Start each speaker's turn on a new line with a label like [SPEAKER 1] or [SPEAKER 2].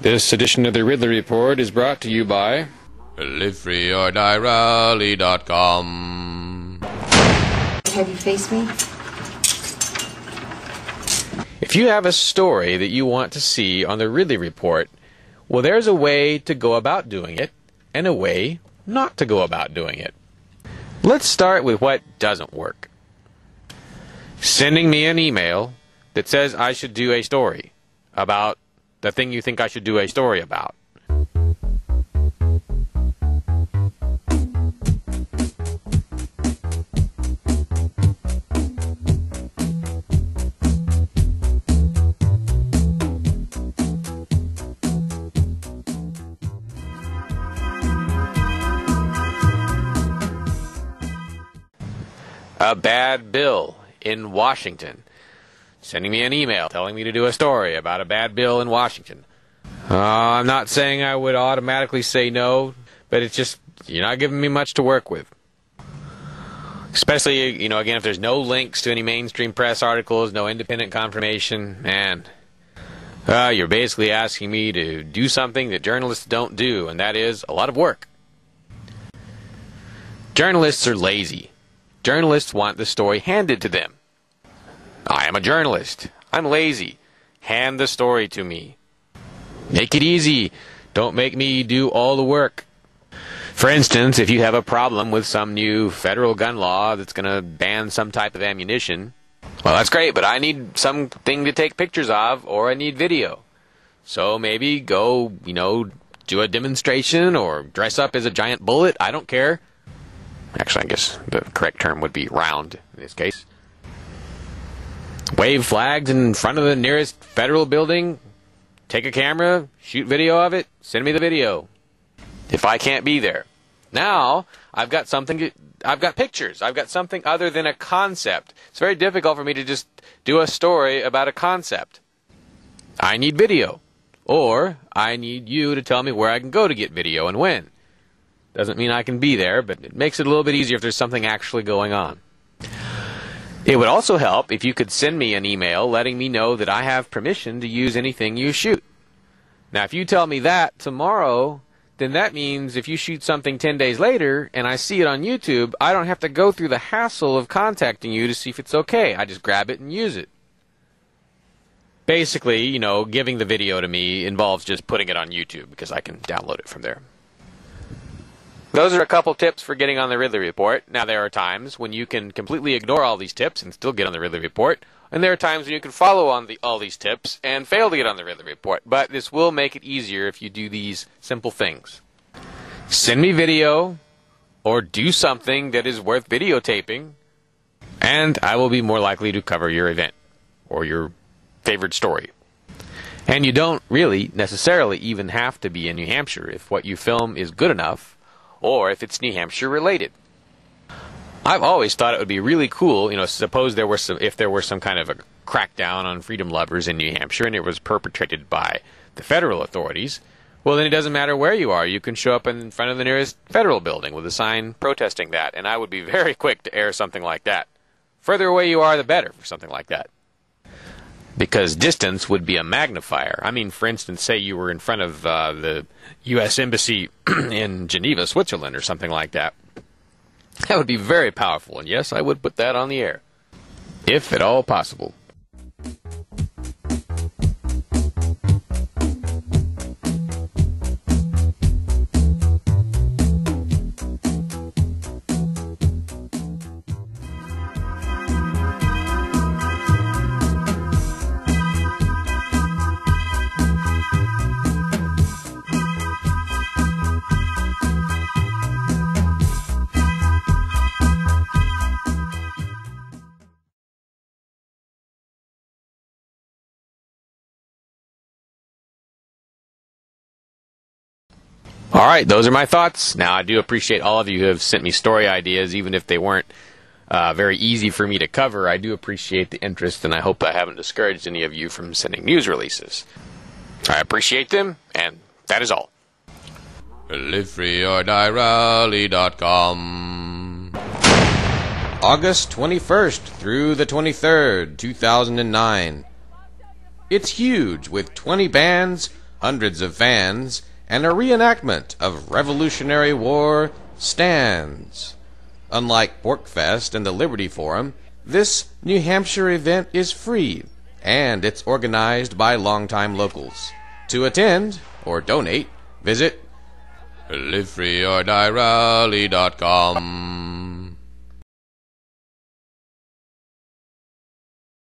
[SPEAKER 1] This edition of the Ridley Report is brought to you by
[SPEAKER 2] LiveFreeOrDieRally.com.
[SPEAKER 3] Have you faced me?
[SPEAKER 1] If you have a story that you want to see on the Ridley Report, well, there's a way to go about doing it and a way not to go about doing it. Let's start with what doesn't work. Sending me an email that says I should do a story about the thing you think I should do a story about. A bad bill in Washington. Sending me an email telling me to do a story about a bad bill in Washington. I'm not saying I would automatically say no, but it's just, you're not giving me much to work with. Especially, again, if there's no links to any mainstream press articles, no independent confirmation, and you're basically asking me to do something that journalists don't do, and that is a lot of work. Journalists are lazy. Journalists want the story handed to them. I am a journalist. I'm lazy. Hand the story to me. Make it easy. Don't make me do all the work. For instance, if you have a problem with some new federal gun law that's going to ban some type of ammunition, well, that's great, but I need something to take pictures of, or I need video. So maybe go, do a demonstration or dress up as a giant bullet. I don't care. Actually, I guess the correct term would be round in this case. Wave flags in front of the nearest federal building. Take a camera, shoot video of it, send me the video. If I can't be there. Now, I've got pictures. I've got something other than a concept. It's very difficult for me to just do a story about a concept. I need video. Or, I need you to tell me where I can go to get video and when. Doesn't mean I can be there, but it makes it a little bit easier if there's something actually going on. It would also help if you could send me an email letting me know that I have permission to use anything you shoot. Now, if you tell me that tomorrow, then that means if you shoot something 10 days later and I see it on YouTube, I don't have to go through the hassle of contacting you to see if it's okay. I just grab it and use it. Basically, giving the video to me involves just putting it on YouTube because I can download it from there. Those are a couple tips for getting on the Ridley Report. Now, there are times when you can completely ignore all these tips and still get on the Ridley Report. And there are times when you can follow on all these tips and fail to get on the Ridley Report. But this will make it easier if you do these simple things. Send me video or do something that is worth videotaping, and I will be more likely to cover your event or your favorite story. And you don't really necessarily even have to be in New Hampshire if what you film is good enough, or if it's New Hampshire related. I've always thought it would be really cool, suppose if there were some kind of a crackdown on freedom lovers in New Hampshire and it was perpetrated by the federal authorities, well, then it doesn't matter where you are. You can show up in front of the nearest federal building with a sign protesting that, and I would be very quick to air something like that. Further away you are, the better for something like that. Because distance would be a magnifier. I mean, for instance, say you were in front of the U.S. Embassy in Geneva, Switzerland, or something like that. That would be very powerful, and yes, I would put that on the air. If at all possible. All right, those are my thoughts. Now, I do appreciate all of you who have sent me story ideas, even if they weren't very easy for me to cover. I do appreciate the interest, and I hope I haven't discouraged any of you from sending news releases. I appreciate them, and that is all.
[SPEAKER 2] LiveFreeOrDieRally.com. August 21st through the 23rd, 2009. It's huge, with 20 bands, hundreds of fans, and a reenactment of Revolutionary War stands. Unlike Porkfest and the Liberty Forum, this New Hampshire event is free, and it's organized by longtime locals. To attend or donate, visit livefreeordierally.com.